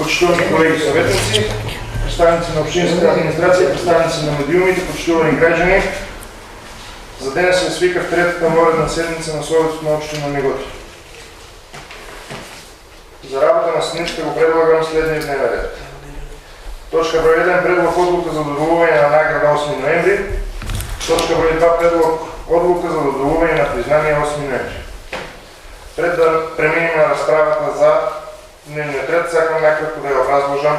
Почитувани колеги съветници, представници на общинската администрация, представници на медиумите, почитувани граждани, за ден се свика в третата моредна седмица на Словето на община Миготи. За работа на седмицата го предлагам следния дневен ред. Точка брой 1 предлог отзвука за доделуване на награда 8 ноември. Точка брой 2 предлог отзвука за доделуване на признание 8 ноември. Пред да преминем на разправата за дневният ред, всякам някакво да я образложам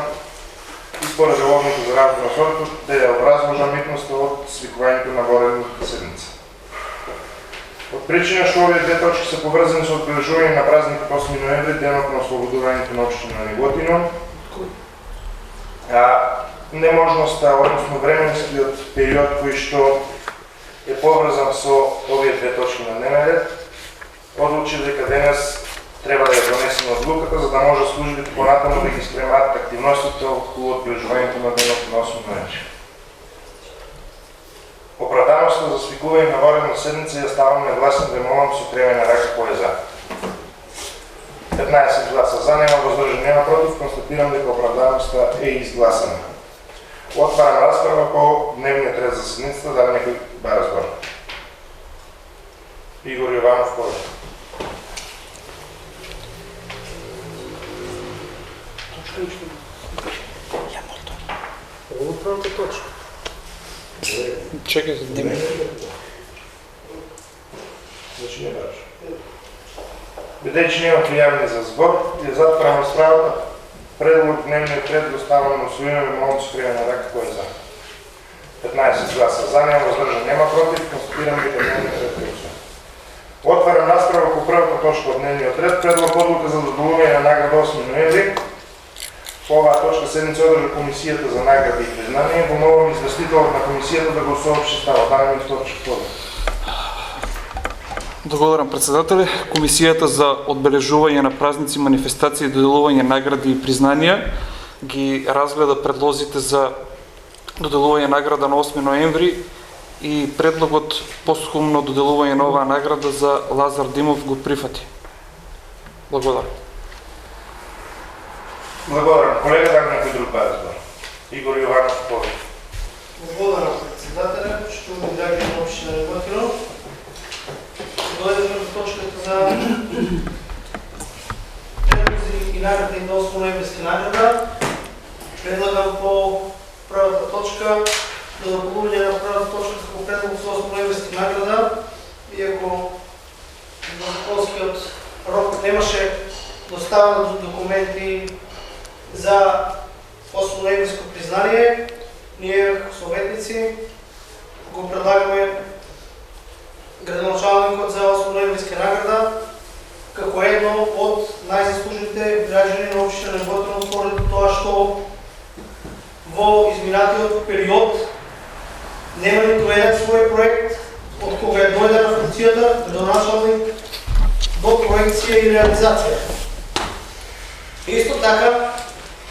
и според деловното за работа на Словето да я образложам митността от свикването на воредната седмица. От причина, що овие две точки са повързани с отбележуване на празник 8 ноември, денът на освободувањето на община Миготино, неможноста, односно временскиот период кој што е поврзан со овие две точки на дневен ред, одлучи дека денес треба да ја донесеме одлуката, за да може службите понатаму да ги спремат активностите околу отбележувањето на денот на 8 ноември. Оправданоста за свикување на воредна седмица ја ставам негласен да молам со тревена рака кој е за. 15 гласа за, нема воздржани, нема против, констатирам дека оправданоста е изгласена. Отварам расправа по дневниот ред за седмицата, да некој ба разбор. Игор Јованов, кој? Правата точка. Чекай за дневен. Значи не баш. Бидејќи нема пријавени за збор, ја затварам расправата. Предлог дневниот ред го ставам на усвојување, молам со тревена рака кој е за. 15 гласа за, нема воздржани, нема против, констатирам дека дневниот ред е усвоен. Отварам расправа по првата точка од дневниот ред, предлог одлука за доделување на награда 8 ноември. По оваа точка седница одржа комисијата за награди и признание. Го молам известителот на комисијата да го соопшти ставот. Дана Митовчев, кој? Благодарам, председателе. Комисијата за одбележување на празници, манифестации и доделување награди и признанија ги разгледа предлозите за доделување награда на 8 ноември и предлогот постхумно доделување на оваа награда за Лазар Димов го прифати. Благодарам. Благодарам. Колега, да некој друг ба разбор. Игор Јованов, кој? Благодарам, председателя. Почитувани граѓани на општина Миготино. Дојдеме до точката за предлози и награди на 8 ноемврска награда. Предлагам по првата точка да допълнение на првата точка како предлог за 8 ноемврска награда. Иако за законскиот рок немаше доставено документи за 8 ноемврско признание, ние советници го предлагаме градоначалникот за 8 ноемврска награда како едно од најзаслужните граѓани на општина Миготино поради тоа што во изминатиот период нема ниту еден свој проект од кога е дојде на функцијата градоначалник до проекција и реализација. Исто така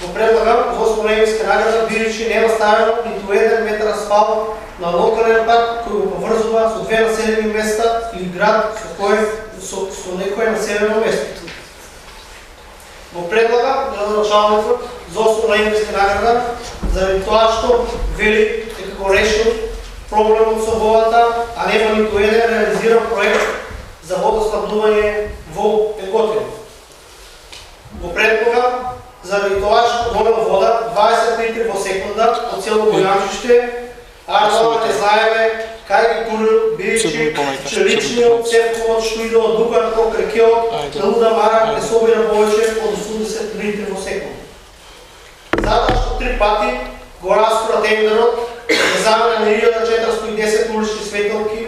го предлагам во 8 ноемврска награда, бидејќи нема ставено ниту еден метар асфалт на локален пат кој го поврзува со две населени места или град со некое населено место. Го предлагам градоначалникот за 8 ноемврска награда заради тоа што вели дека го решил проблемот со водата, а нема ниту еден реализиран проект за водоснабдување во Миготино. Го предлагам заради тоа што добива вода 20 литри во секунда од село Бојанчиште, а тоа не знаеме кај ги турил, бидејќи пчеличниот цевковод што иде од Дукан кон крекеот на Луда Мара не собира повеќе од 80 литри во секунда. Затоа што 3 пати го раскура тендерот, не замена на 1410 улични светелки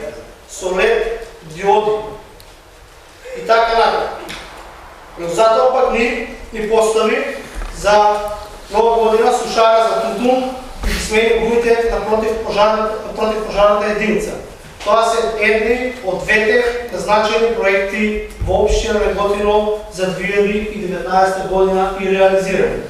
со лед диоди. И така натаму. Но затоа пак ни постави за нова година сушара за тутун и ги смени гумите на противпожарната единица. Тоа се едни од двете назначени проекти во општина Миготино за 2019 година и реализирани.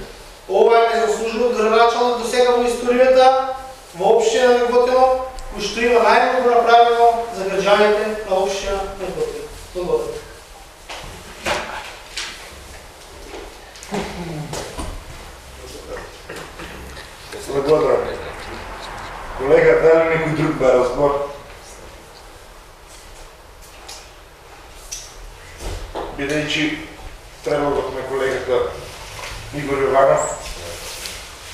Ова е незаслужено градоначалник до сега во историјата во општина Миготино, кој што има најмногу направено за граѓаните на општина Миготино. Благодарам. друга разбор? Бидејќи предлогот на колегата Игор Јованов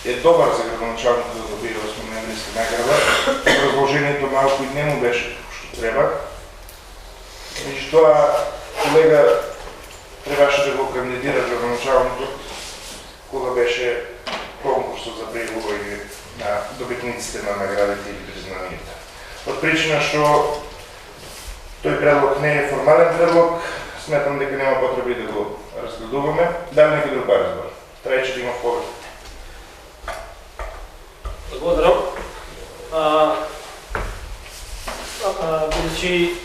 е добар за градоначалник да добие 8-ноемврийска награда. Разложението малко и не му беше што треба. Меѓутоа, колега требаше да го кандидира градоначалникот кога беше конкурсот за прилугање на добитниците на наградите или признанијата. Од причина што тој предлог не е формален предлог, сметам дека нема потреби да го разгледуваме. Дали некој друг разбор? Трајче да има поглед. Благодарам. Бидејќи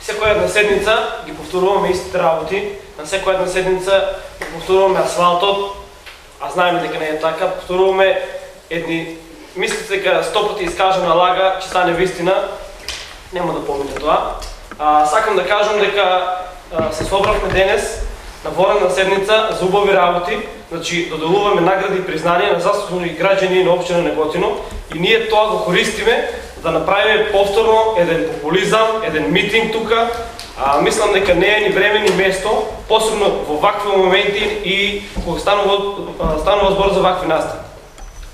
секоја една седница ги повторуваме истите работи, на секоја една седница ги повторуваме асфалтот, а знаеме дека не е така, повторуваме едни, мислите дека 100 пати искажана лага, че стане вистина, нема да помине тоа. Сакам да кажам дека се собравме денес на ворена седница за убави работи, значи доделуваме награди и признания на заслужени граѓани на општина Неготино и ние тоа го користиме да направиме повторно еден популизам, еден митинг тука. Мислам дека не е ни време ни место, посебно во вакви моменти и кога станува збор за вакви настани.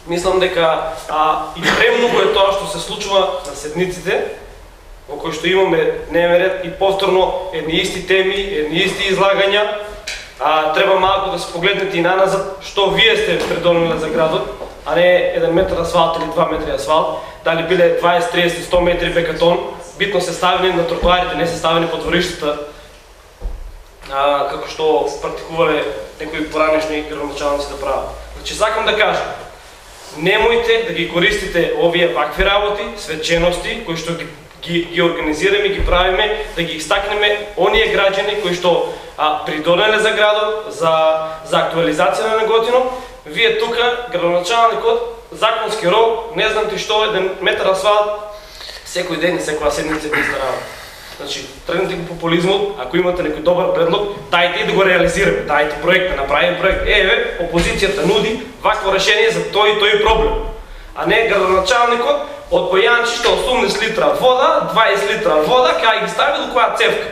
Мислам дека и премногу е тоа што се случува на седниците, во кои што имаме дневен ред и повторно едни исти теми, едни исти излагања. Треба малку да се погледнете и наназад што вие сте предонели за градот, а не 1 метар асфалт или 2 метри асфалт. Дали биле 20, 30, 100 метри бекатон, битно се ставени на тротоарите, не се ставени по двориштата, како што практикувале некои поранешни градоначалници да прават. Значи сакам да кажам, немојте да ги користите овие вакви работи, свечености, кои што ги организираме, ги правиме, да ги истакнеме оние граѓани кои што придонеле за градот, за актуализација на Неготино. Вие тука, градоначалникот, законски рок, не знам ти што, 1 метар асфалт, секој ден и секоја седница ви старава. Значи, тргнете го популизмот, ако имате некој добар предлог, дајте и да го реализираме, дајте проект, да направим проект. Опозицијата нуди вакво решение за тој и тој проблем. А не градоначалникот од Бојанчи што 18 литра вода, 20 литра вода, кај ги стави до која цевка.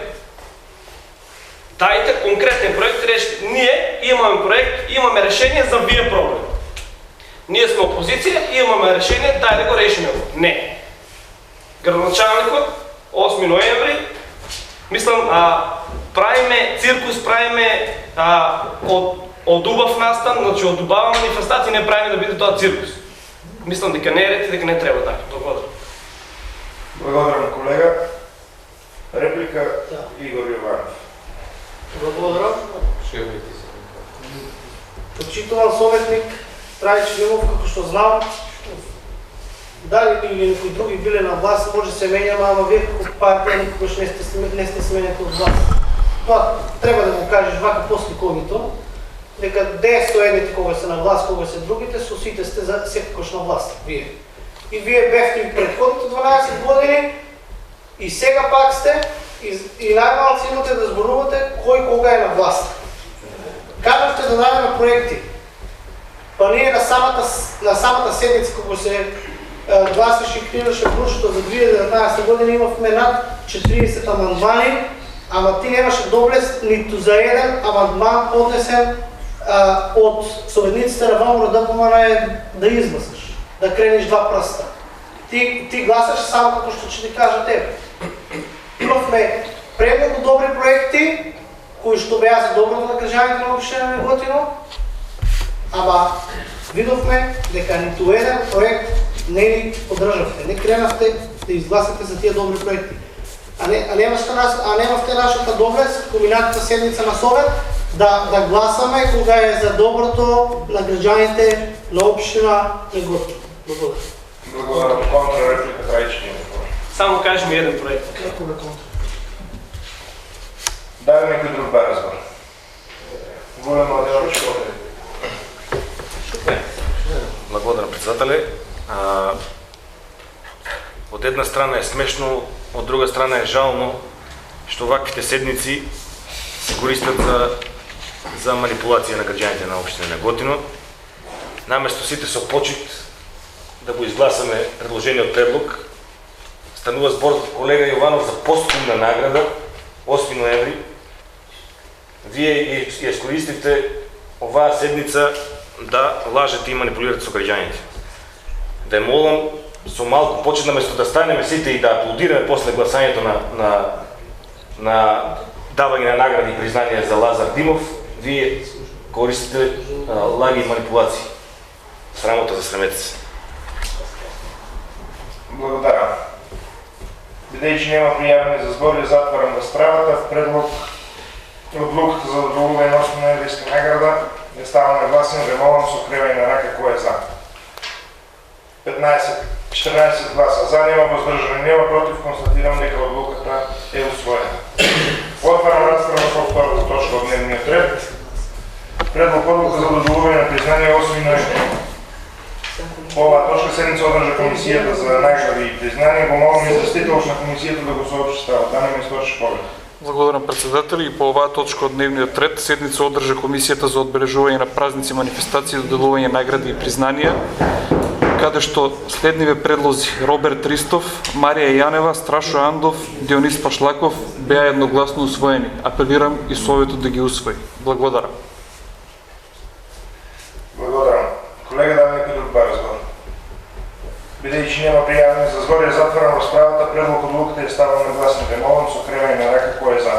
Дајте конкретен проект, решите. Ние имаме проект, имаме решение за вие проблем. Ние сме опозиција, имаме решение, дај да го решиме. Не. Градоначалникот, 8 ноември, мислам, правиме циркус, правиме од убав настан, значи од убава манифестација, не правиме да биде тоа циркус. Мислам дека не е ред и дека не треба така. Благодарам. Благодарам, колега. Реплика Игор Јованов. Благодарам. Почитуван советник Трајче Димов, како што знам, дали или некои други биле на власт, може се менјама, ама вие како партија никогаш не сте сменети од власт. Тоа треба да го кажеш вака после ковито, дека де со едните кога се на власт, кога се другите, со сите сте за секогаш на власт, вие. И вие бевте и предходните 12 години, и сега пак сте, и најмалци имате да зборувате кој кога е на власт. Кажавте да најдеме проекти. Па ние на самата седница, кога се гласаше и крираше брошето за 2019 година, имахме над 40 амандмани, ама ти немаше доблест ниту за еден амандман поднесен од советниците на ВМРО ДПМН да изгласаш, да крениш два прста. Ти гласаш само како што ќе ти кажа тебе. Имавме премногу добри проекти, кои што беа за доброто на граѓаните на општина Неготино, ама видовме дека ниту еден проект не ни поддржавте, не кренавте да изгласате за тие добри проекти. А немавте нашата доблест, комбинатната седница на Совет, да гласаме кога е за доброто на граѓаните на општина Неготино. Благодарам. Благодарам. Контра реплика Трајче Димов. Само кажи ми еден проект. Како да контра? Дај некој друг разбор. Волен Младенович. Благодарам, председателе. Од една страна е смешно, од друга страна е жално што ваквите седници се користат за манипулација на граѓаните на општина Неготино. Наместо сите со почит да го изгласаме предложениот предлог, станува збор за колега Јованов за постхумна награда, 8 ноември. Вие ја искористите оваа седница да лажете и манипулирате со граѓаните. Да ја молам со малку почет наместо да станеме сите и да аплодираме после гласањето на давање на награди и признание за Лазар Димов, вие користите лаги и манипулации. Срамота за срамете се. Благодарам. Бидејќи нема пријавени за збори, затварам расправата. Предлог одлуката за додолување на 8 ноемвриска награда ја ставам на гласен, ве молам со кревање на рака кој е за. 14 гласа за, нема воздржани, нема против, констатирам дека одлуката е усвоена. Отварам расправа по втората точка од дневниот ред. Предлог одлука за додолување на признание 8 ноември. По оваа точка седница одржа комисијата за награди и признание. Го молам известителот на комисијата да го соопшти ставот. Дане ми источи повед. Благодарам председател, и по оваа точка од дневниот ред седница одржа комисијата за одбележување на празници, манифестации и доделување награди и признанија, каде што следниве предлози: Роберт Ристов, Марија Јанева, Страшо Андов, Дионис Пашлаков беа едногласно усвоени. Апелирам и Советот да ги усвои. Благодарам. Благодарам. Колега, да некој друг бар збор. Бидејќи нема пријавени за збор, ја затварам расправата. Предлог одлуката ја ставам на гласен, ве молам со кревање на рака кој е за.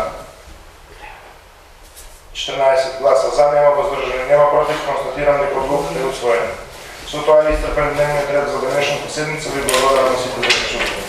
14 гласа за, нема воздржани, нема против, констатирам дека одлуката е усвоена. Со тоа е истрпен дневниот ред за денешната седница. Ви благодарам на сите за присуствие.